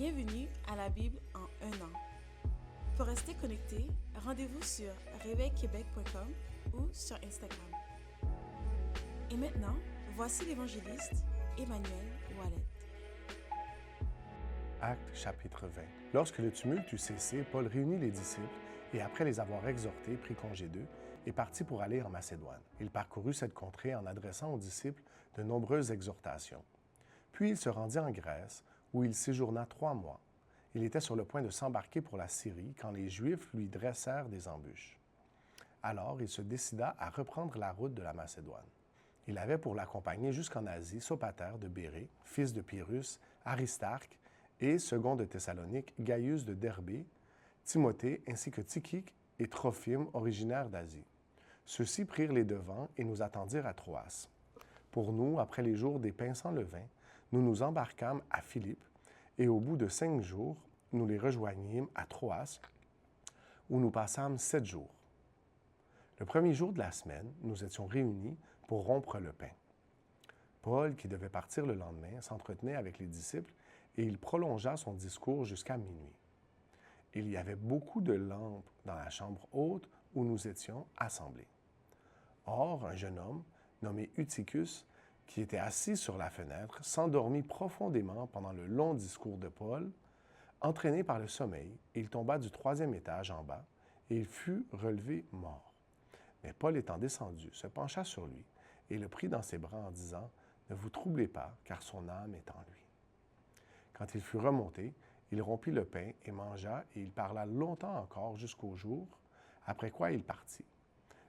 Bienvenue à la Bible en un an. Pour rester connecté, rendez-vous sur réveilquebec.com ou sur Instagram. Et maintenant, voici l'évangéliste Emmanuel Wallet. Actes chapitre 20. Lorsque le tumulte eut cessé, Paul réunit les disciples et après les avoir exhortés, prit congé d'eux et partit pour aller en Macédoine. Il parcourut cette contrée en adressant aux disciples de nombreuses exhortations. Puis il se rendit en Grèce, où il séjourna 3 mois. Il était sur le point de s'embarquer pour la Syrie quand les Juifs lui dressèrent des embûches. Alors il se décida à reprendre la route de la Macédoine. Il avait pour l'accompagner jusqu'en Asie Sopater de Bérée, fils de Pyrrhus, Aristarque, et second de Thessalonique, Gaius de Derbée, Timothée, ainsi que Tychique et Trophime, originaires d'Asie. Ceux-ci prirent les devants et nous attendirent à Troas. Pour nous, après les jours des pains sans levain, nous nous embarquâmes à Philippe, et au bout de 5 jours, nous les rejoignîmes à Troas, où nous passâmes 7 jours. Le premier jour de la semaine, nous étions réunis pour rompre le pain. Paul, qui devait partir le lendemain, s'entretenait avec les disciples et il prolongea son discours jusqu'à minuit. Il y avait beaucoup de lampes dans la chambre haute où nous étions assemblés. Or, un jeune homme, nommé Eutychus, qui était assis sur la fenêtre, s'endormit profondément pendant le long discours de Paul. Entraîné par le sommeil, il tomba du 3e étage en bas et il fut relevé mort. Mais Paul étant descendu, se pencha sur lui et le prit dans ses bras en disant « Ne vous troublez pas, car son âme est en lui. » Quand il fut remonté, il rompit le pain et mangea, et il parla longtemps encore jusqu'au jour, après quoi il partit.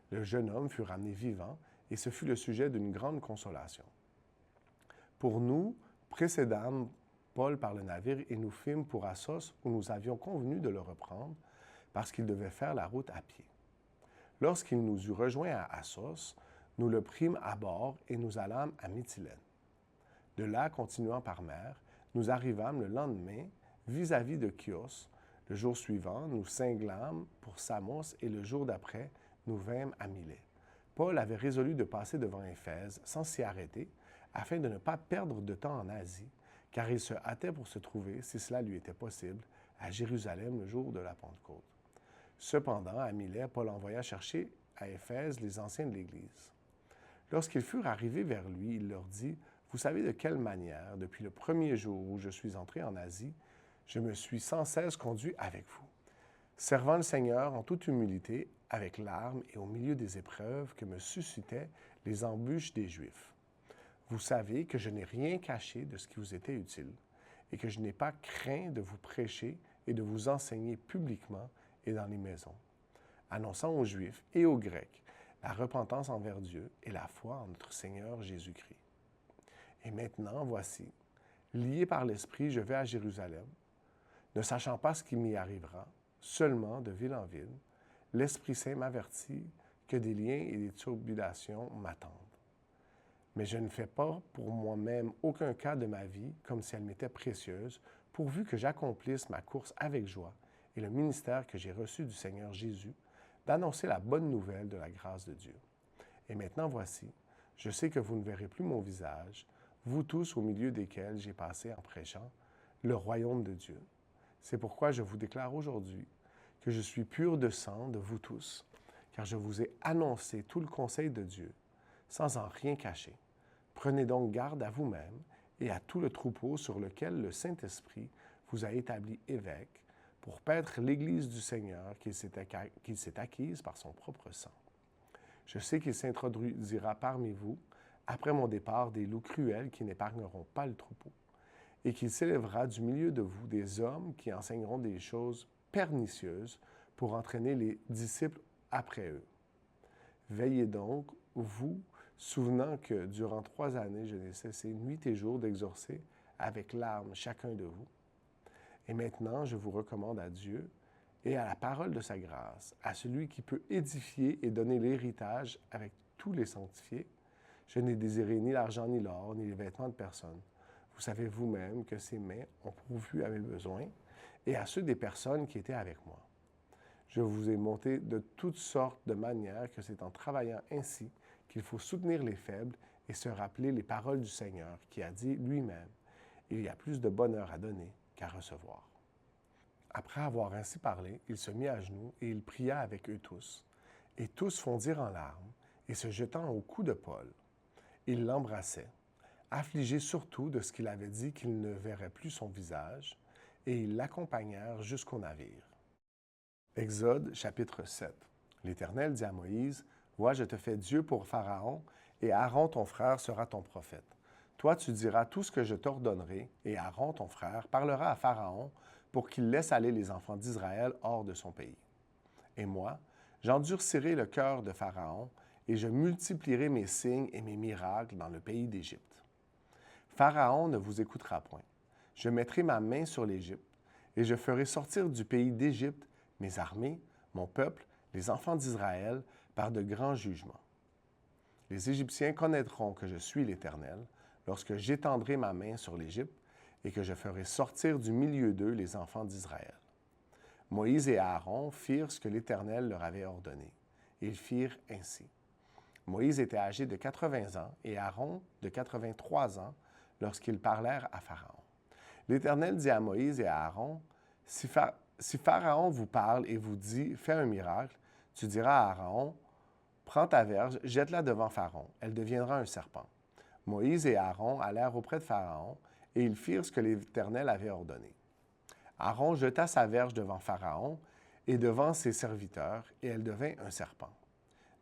Le jeune homme fut ramené vivant, et ce fut le sujet d'une grande consolation. Pour nous, précédâmes Paul par le navire et nous fîmes pour Assos, où nous avions convenu de le reprendre, parce qu'il devait faire la route à pied. Lorsqu'il nous eut rejoints à Assos, nous le prîmes à bord et nous allâmes à Mytilène. De là, continuant par mer, nous arrivâmes le lendemain vis-à-vis de Chios. Le jour suivant, nous cinglâmes pour Samos et le jour d'après, nous vînmes à Milet. Paul avait résolu de passer devant Éphèse sans s'y arrêter, afin de ne pas perdre de temps en Asie, car il se hâtait pour se trouver, si cela lui était possible, à Jérusalem le jour de la Pentecôte. Cependant, à Milet, Paul envoya chercher à Éphèse les anciens de l'Église. Lorsqu'ils furent arrivés vers lui, il leur dit « Vous savez de quelle manière, depuis le premier jour où je suis entré en Asie, je me suis sans cesse conduit avec vous, servant le Seigneur en toute humilité, avec larmes et au milieu des épreuves que me suscitaient les embûches des Juifs. Vous savez que je n'ai rien caché de ce qui vous était utile, et que je n'ai pas craint de vous prêcher et de vous enseigner publiquement et dans les maisons, annonçant aux Juifs et aux Grecs la repentance envers Dieu et la foi en notre Seigneur Jésus-Christ. Et maintenant, voici, lié par l'Esprit, je vais à Jérusalem, ne sachant pas ce qui m'y arrivera, seulement de ville en ville, l'Esprit Saint m'avertit que des liens et des tribulations m'attendent. Mais je ne fais pas pour moi-même aucun cas de ma vie comme si elle m'était précieuse, pourvu que j'accomplisse ma course avec joie et le ministère que j'ai reçu du Seigneur Jésus, d'annoncer la bonne nouvelle de la grâce de Dieu. Et maintenant voici, je sais que vous ne verrez plus mon visage, vous tous au milieu desquels j'ai passé en prêchant le royaume de Dieu. C'est pourquoi je vous déclare aujourd'hui que je suis pur de sang de vous tous, car je vous ai annoncé tout le conseil de Dieu, sans en rien cacher. Prenez donc garde à vous-même et à tout le troupeau sur lequel le Saint-Esprit vous a établi évêque, pour paître l'Église du Seigneur qu'il s'est acquise par son propre sang. Je sais qu'il s'introduira parmi vous, après mon départ, des loups cruels qui n'épargneront pas le troupeau, et qu'il s'élèvera du milieu de vous des hommes qui enseigneront des choses pernicieuses pour entraîner les disciples après eux. Veillez donc, vous, souvenant que durant 3 années, je n'ai cessé nuit et jour d'exhorcer avec larmes chacun de vous. Et maintenant, je vous recommande à Dieu et à la parole de sa grâce, à celui qui peut édifier et donner l'héritage avec tous les sanctifiés. Je n'ai désiré ni l'argent, ni l'or, ni les vêtements de personne. Vous savez vous-même que ces mains ont pourvu à mes besoins et à ceux des personnes qui étaient avec moi. Je vous ai montré de toutes sortes de manières que c'est en travaillant ainsi qu'il faut soutenir les faibles et se rappeler les paroles du Seigneur qui a dit lui-même « Il y a plus de bonheur à donner qu'à recevoir. Après avoir ainsi parlé, il se mit à genoux et il pria avec eux tous. Et tous fondirent en larmes, et se jetant au cou de Paul, ils l'embrassaient, affligés surtout de ce qu'il avait dit qu'ils ne verraient plus son visage, et ils l'accompagnèrent jusqu'au navire. Exode chapitre 7. L'Éternel dit à Moïse, « Vois, je te fais Dieu pour Pharaon, et Aaron ton frère sera ton prophète. Toi, tu diras tout ce que je t'ordonnerai, et Aaron ton frère parlera à Pharaon pour qu'il laisse aller les enfants d'Israël hors de son pays. Et moi, j'endurcirai le cœur de Pharaon, et je multiplierai mes signes et mes miracles dans le pays d'Égypte. Pharaon ne vous écoutera point. Je mettrai ma main sur l'Égypte, et je ferai sortir du pays d'Égypte mes armées, mon peuple, les enfants d'Israël, par de grands jugements. Les Égyptiens connaîtront que je suis l'Éternel, lorsque j'étendrai ma main sur l'Égypte, et que je ferai sortir du milieu d'eux les enfants d'Israël. » Moïse et Aaron firent ce que l'Éternel leur avait ordonné. Ils firent ainsi. Moïse était âgé de 80 ans et Aaron de 83 ans lorsqu'ils parlèrent à Pharaon. L'Éternel dit à Moïse et à Aaron, « Si Pharaon vous parle et vous dit, fais un miracle, tu diras à Aaron, prends ta verge, jette-la devant Pharaon, elle deviendra un serpent. » Moïse et Aaron allèrent auprès de Pharaon, et ils firent ce que l'Éternel avait ordonné. Aaron jeta sa verge devant Pharaon et devant ses serviteurs, et elle devint un serpent.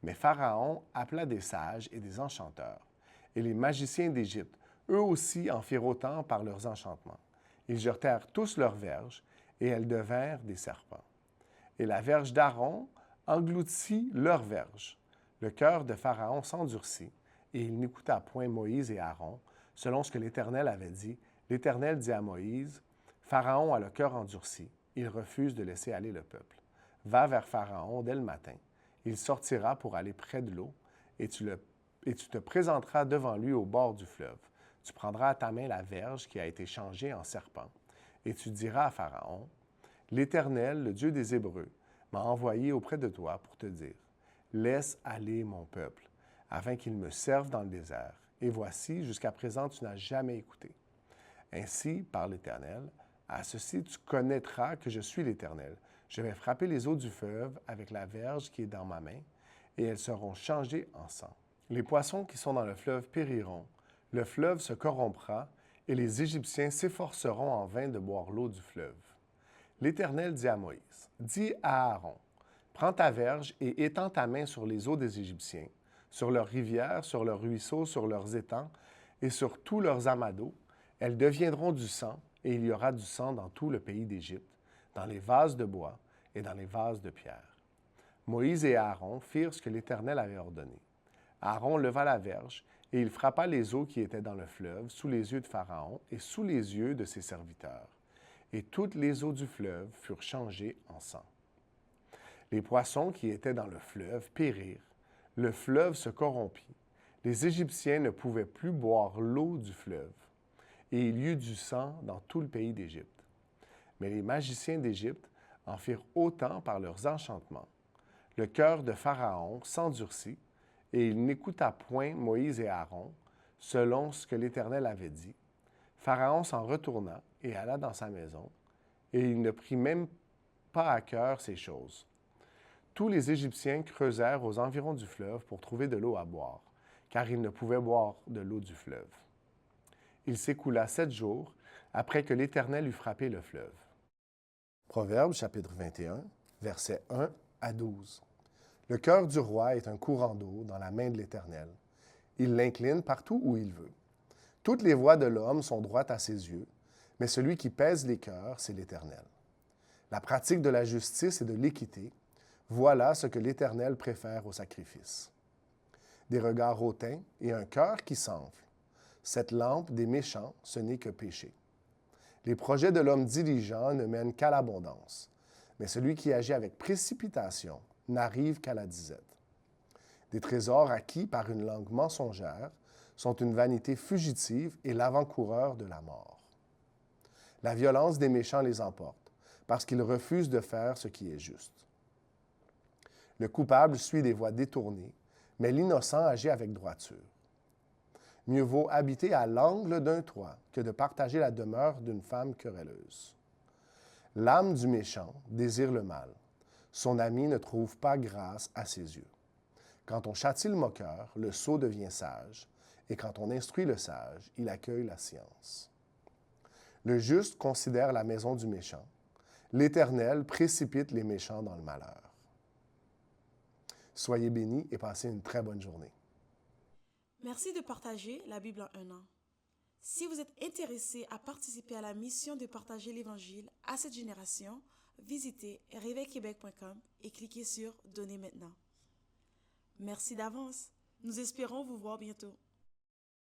Mais Pharaon appela des sages et des enchanteurs, et les magiciens d'Égypte, eux aussi en firent autant par leurs enchantements. Ils jetèrent tous leurs verges, et elles devinrent des serpents. Et la verge d'Aaron engloutit leur verge. Le cœur de Pharaon s'endurcit, et il n'écouta point Moïse et Aaron, selon ce que l'Éternel avait dit. L'Éternel dit à Moïse, « Pharaon a le cœur endurci, il refuse de laisser aller le peuple. Va vers Pharaon dès le matin, il sortira pour aller près de l'eau, et tu te présenteras devant lui au bord du fleuve. Tu prendras à ta main la verge qui a été changée en serpent, et tu diras à Pharaon, « L'Éternel, le Dieu des Hébreux, m'a envoyé auprès de toi pour te dire, « Laisse aller mon peuple, afin qu'il me serve dans le désert. Et voici, jusqu'à présent, tu n'as jamais écouté. Ainsi, par l'Éternel, à ceci tu connaîtras que je suis l'Éternel. Je vais frapper les eaux du fleuve avec la verge qui est dans ma main, et elles seront changées en sang. Les poissons qui sont dans le fleuve périront, le fleuve se corrompra, et les Égyptiens s'efforceront en vain de boire l'eau du fleuve. » L'Éternel dit à Moïse, « Dis à Aaron, prends ta verge et étends ta main sur les eaux des Égyptiens, sur leurs rivières, sur leurs ruisseaux, sur leurs étangs et sur tous leurs amas d'eau. Elles deviendront du sang, et il y aura du sang dans tout le pays d'Égypte, dans les vases de bois et dans les vases de pierre. » Moïse et Aaron firent ce que l'Éternel avait ordonné. Aaron leva la verge, et il frappa les eaux qui étaient dans le fleuve, sous les yeux de Pharaon et sous les yeux de ses serviteurs. Et toutes les eaux du fleuve furent changées en sang. Les poissons qui étaient dans le fleuve périrent. Le fleuve se corrompit. Les Égyptiens ne pouvaient plus boire l'eau du fleuve, et il y eut du sang dans tout le pays d'Égypte. Mais les magiciens d'Égypte en firent autant par leurs enchantements. Le cœur de Pharaon s'endurcit, et il n'écouta point Moïse et Aaron, selon ce que l'Éternel avait dit. Pharaon s'en retourna et alla dans sa maison, et il ne prit même pas à cœur ces choses. Tous les Égyptiens creusèrent aux environs du fleuve pour trouver de l'eau à boire, car ils ne pouvaient boire de l'eau du fleuve. Il s'écoula 7 jours après que l'Éternel eut frappé le fleuve. Proverbes chapitre 21, versets 1 à 12. Le cœur du roi est un courant d'eau dans la main de l'Éternel. Il l'incline partout où il veut. Toutes les voies de l'homme sont droites à ses yeux, mais celui qui pèse les cœurs, c'est l'Éternel. La pratique de la justice et de l'équité, voilà ce que l'Éternel préfère au sacrifice. Des regards hautains et un cœur qui s'enfle. Cette lampe des méchants, ce n'est que péché. Les projets de l'homme diligent ne mènent qu'à l'abondance, mais celui qui agit avec précipitation n'arrive qu'à la disette. Des trésors acquis par une langue mensongère sont une vanité fugitive et l'avant-coureur de la mort. La violence des méchants les emporte, parce qu'ils refusent de faire ce qui est juste. Le coupable suit des voies détournées, mais l'innocent agit avec droiture. Mieux vaut habiter à l'angle d'un toit que de partager la demeure d'une femme querelleuse. L'âme du méchant désire le mal. Son ami ne trouve pas grâce à ses yeux. Quand on châtie le moqueur, le sot devient sage, et quand on instruit le sage, il accueille la science. Le juste considère la maison du méchant. L'Éternel précipite les méchants dans le malheur. Soyez bénis et passez une très bonne journée. Merci de partager la Bible en un an. Si vous êtes intéressé à participer à la mission de partager l'Évangile à cette génération, visitez réveilquebec.com et cliquez sur « Donner maintenant ». Merci d'avance. Nous espérons vous voir bientôt.